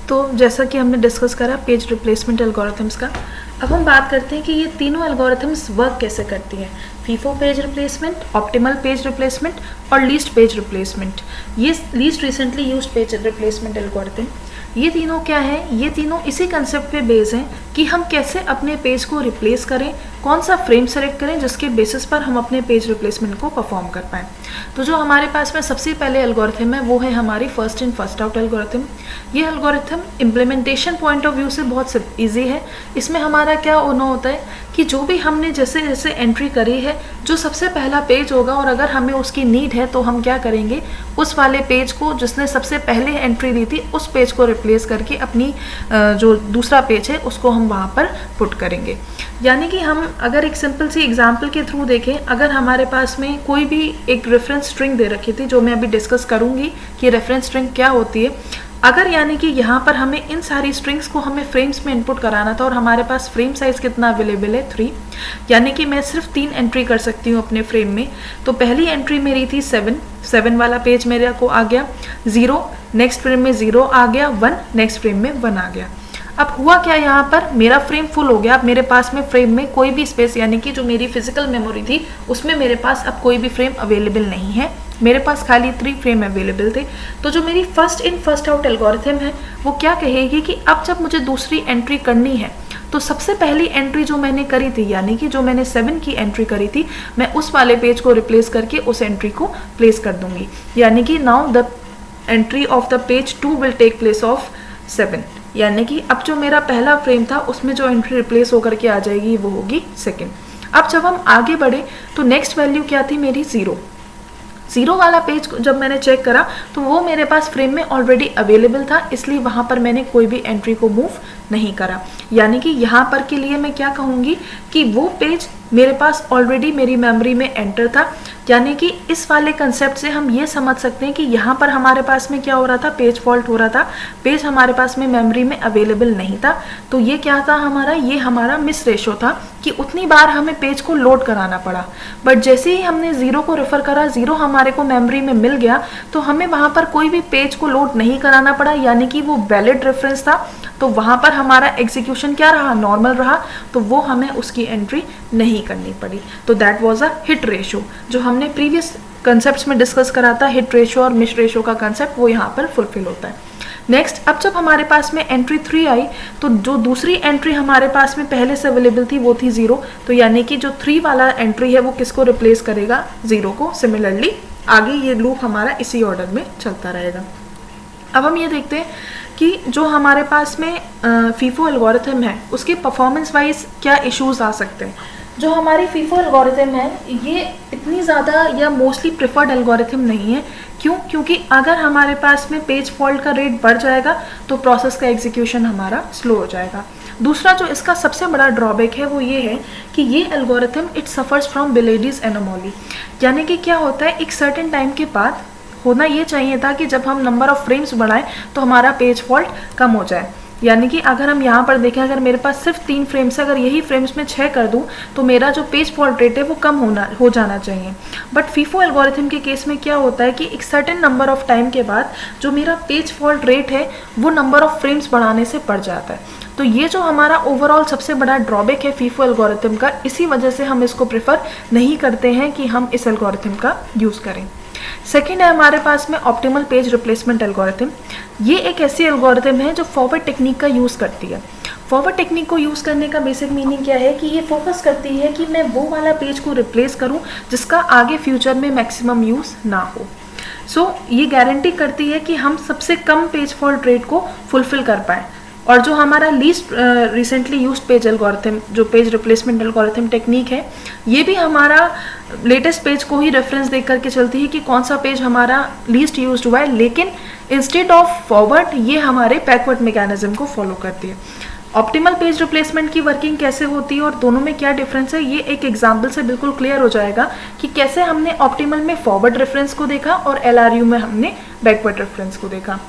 तो जैसा कि हमने डिस्कस करा पेज रिप्लेसमेंट एल्गोरिथम्स का, अब हम बात करते हैं कि ये तीनों एल्गोरिथम्स वर्क कैसे करती हैं। FIFO page replacement, optimal page replacement और लीस्ट पेज रिप्लेसमेंट। ये least recently used page replacement algorithm, ये तीनों क्या है, ये तीनों इसी कंसेप्ट पे बेस हैं कि हम कैसे अपने पेज को रिप्लेस करें, कौन सा फ्रेम सेलेक्ट करें जिसके बेसिस पर हम अपने पेज रिप्लेसमेंट को परफॉर्म कर पाएँ। तो जो हमारे पास में सबसे पहले एल्गोरिथम है वो है हमारी first in first out algorithm. ये algorithm implementation point of view से बहुत ईजी है। इसमें हमारा क्या होना होता है कि जो भी हमने जैसे जैसे एंट्री करी है, जो सबसे पहला पेज होगा और अगर हमें उसकी नीड है तो हम क्या करेंगे, उस वाले पेज को जिसने सबसे पहले एंट्री दी थी उस पेज को रिप्लेस करके अपनी जो दूसरा पेज है उसको हम वहाँ पर पुट करेंगे। यानी कि हम अगर एक सिंपल सी एग्जांपल के थ्रू देखें, अगर हमारे पास में कोई भी एक रेफरेंस स्ट्रिंग दे रखी थी, जो मैं अभी डिस्कस करूँगी कि रेफरेंस स्ट्रिंग क्या होती है। अगर यानी कि यहाँ पर हमें इन सारी स्ट्रिंग्स को हमें फ्रेम्स में इनपुट कराना था और हमारे पास फ्रेम साइज़ कितना अवेलेबल है 3, यानी कि मैं सिर्फ 3 एंट्री कर सकती हूँ अपने फ्रेम में। तो पहली एंट्री मेरी थी 7 वाला पेज मेरे को आ गया, 0 नेक्स्ट फ्रेम में 0 आ गया, 1 नेक्स्ट फ्रेम में 1 आ गया। अब हुआ क्या, यहाँ पर मेरा फ्रेम फुल हो गया। अब मेरे पास में फ्रेम में कोई भी स्पेस, यानी कि जो मेरी फिजिकल मेमोरी थी उसमें मेरे पास अब कोई भी फ्रेम अवेलेबल नहीं है, मेरे पास खाली 3 फ्रेम अवेलेबल थे। तो जो मेरी first in first out algorithm है वो क्या कहेगी कि अब जब मुझे दूसरी एंट्री करनी है तो सबसे पहली एंट्री जो मैंने करी थी, यानी कि जो मैंने 7 की एंट्री करी थी, मैं उस वाले पेज को रिप्लेस करके उस एंट्री को प्लेस कर दूंगी। यानी कि now the entry of the page 2 will take place of 7, यानी कि अब जो मेरा पहला फ्रेम था उसमें जो एंट्री रिप्लेस होकर के आ जाएगी वो होगी सेकंड। अब जब हम आगे बढ़े तो नेक्स्ट वैल्यू क्या थी मेरी 0 वाला पेज जब मैंने चेक करा तो वो मेरे पास फ्रेम में ऑलरेडी अवेलेबल था, इसलिए वहाँ पर मैंने कोई भी एंट्री को मूव नहीं करा। यानी कि यहाँ पर के लिए मैं क्या कहूँगी कि वो पेज मेरे पास ऑलरेडी मेरी मेमोरी में एंटर था। यानी कि इस वाले कंसेप्ट से हम ये समझ सकते हैं कि यहाँ पर हमारे पास में क्या हो रहा था, पेज फॉल्ट हो रहा था, पेज हमारे पास में मेमोरी में अवेलेबल नहीं था। तो ये क्या था हमारा, ये हमारा मिस रेशो था कि उतनी बार हमें पेज को लोड कराना पड़ा। बट जैसे ही हमने 0 को रेफर करा, 0 हमारे को मेमोरी में मिल गया, तो हमें वहाँ पर कोई भी पेज को लोड नहीं कराना पड़ा, यानी कि वो वैलिड रेफरेंस था। तो वहाँ पर हमारा एग्जीक्यूशन क्या रहा, नॉर्मल रहा, तो वो हमें उसकी एंट्री नहीं करनी पड़ी। तो that was a hit ratio, जो हमने प्रीवियस कंसेप्ट्स में डिस्कस करा था, हिट रेशो और मिस रेशो का कंसेप्ट, वो यहाँ पर फुलफिल होता है। नेक्स्ट, अब जब हमारे पास में एंट्री 3 आई तो जो दूसरी एंट्री हमारे पास में पहले से अवेलेबल थी वो थी 0। तो यानी कि जो 3 वाला एंट्री है वो किसको रिप्लेस करेगा, 0 को। सिमिलरली आगे ये लूप हमारा इसी ऑर्डर में चलता रहेगा। अब हम ये देखते हैं कि जो हमारे पास में फीफो एल्गोरिथम है उसके परफॉर्मेंस वाइज क्या इश्यूज आ सकते हैं। जो हमारी फीफो एल्गोरिथम है ये इतनी ज़्यादा या मोस्टली प्रेफर्ड एल्गोरिथम नहीं है। क्यों? क्योंकि अगर हमारे पास में पेज फॉल्ट का रेट बढ़ जाएगा तो प्रोसेस का एग्जीक्यूशन हमारा स्लो हो जाएगा। दूसरा जो इसका सबसे बड़ा ड्रॉबैक है वो ये है कि ये एल्गोरिथम इट सफ़र्स फ्रॉम बिलेडीज एनोमोली। यानी कि क्या होता है, एक सर्टेन टाइम के बाद होना ये चाहिए था कि जब हम नंबर ऑफ फ्रेम्स बढ़ाएं तो हमारा पेज फॉल्ट कम हो जाए। यानी कि अगर हम यहाँ पर देखें, अगर मेरे पास सिर्फ 3 फ्रेम्स है, अगर यही फ्रेम्स में 6 कर दूँ तो मेरा जो पेज फॉल्ट रेट है वो कम हो जाना चाहिए। बट फीफो एल्गोरिथम के केस में क्या होता है कि एक सर्टेन नंबर ऑफ टाइम के बाद जो मेरा पेज फॉल्ट रेट है वो नंबर ऑफ फ्रेम्स बढ़ाने से बढ़ जाता है। तो ये जो हमारा ओवरऑल सबसे बड़ा ड्रॉबैक है फीफो एल्गोरिथम का, इसी वजह से हम इसको प्रेफर नहीं करते हैं कि हम इस एल्गोरिथम का यूज़ करें। सेकेंड है हमारे पास में ऑप्टिमल पेज रिप्लेसमेंट एल्गोरिथम। ये एक ऐसी एल्गोरिथम है जो फॉरवर्ड टेक्निक का यूज़ करती है। फॉरवर्ड टेक्निक को यूज़ करने का बेसिक मीनिंग क्या है कि ये फोकस करती है कि मैं वो वाला पेज को रिप्लेस करूं जिसका आगे फ्यूचर में मैक्सिमम यूज़ ना हो। सो ये गारंटी करती है कि हम सबसे कम पेज फॉल्ट रेट को फुलफिल कर पाएँ। और जो हमारा least recently used page algorithm, जो पेज रिप्लेसमेंट एल्गोरिथम टेक्निक है, ये भी हमारा लेटेस्ट पेज को ही रेफरेंस देख करके चलती है कि कौन सा पेज हमारा लीस्ट यूज्ड हुआ है, लेकिन इंस्टेड ऑफ फॉरवर्ड ये हमारे बैकवर्ड मैकेनिज्म को फॉलो करती है। ऑप्टिमल पेज रिप्लेसमेंट की वर्किंग कैसे होती है और दोनों में क्या डिफरेंस है, ये एक एग्जाम्पल से बिल्कुल क्लियर हो जाएगा कि कैसे हमने ऑप्टिमल में फॉरवर्ड रेफरेंस को देखा और LRU में हमने बैकवर्ड रेफरेंस को देखा।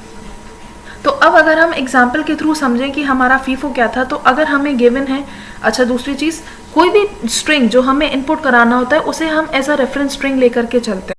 तो अब अगर हम एग्जाम्पल के थ्रू समझें कि हमारा फीफो क्या था, तो अगर हमें गिवन है, अच्छा दूसरी चीज़, कोई भी स्ट्रिंग जो हमें इनपुट कराना होता है उसे हम एज अ रेफरेंस स्ट्रिंग लेकर के चलते हैं।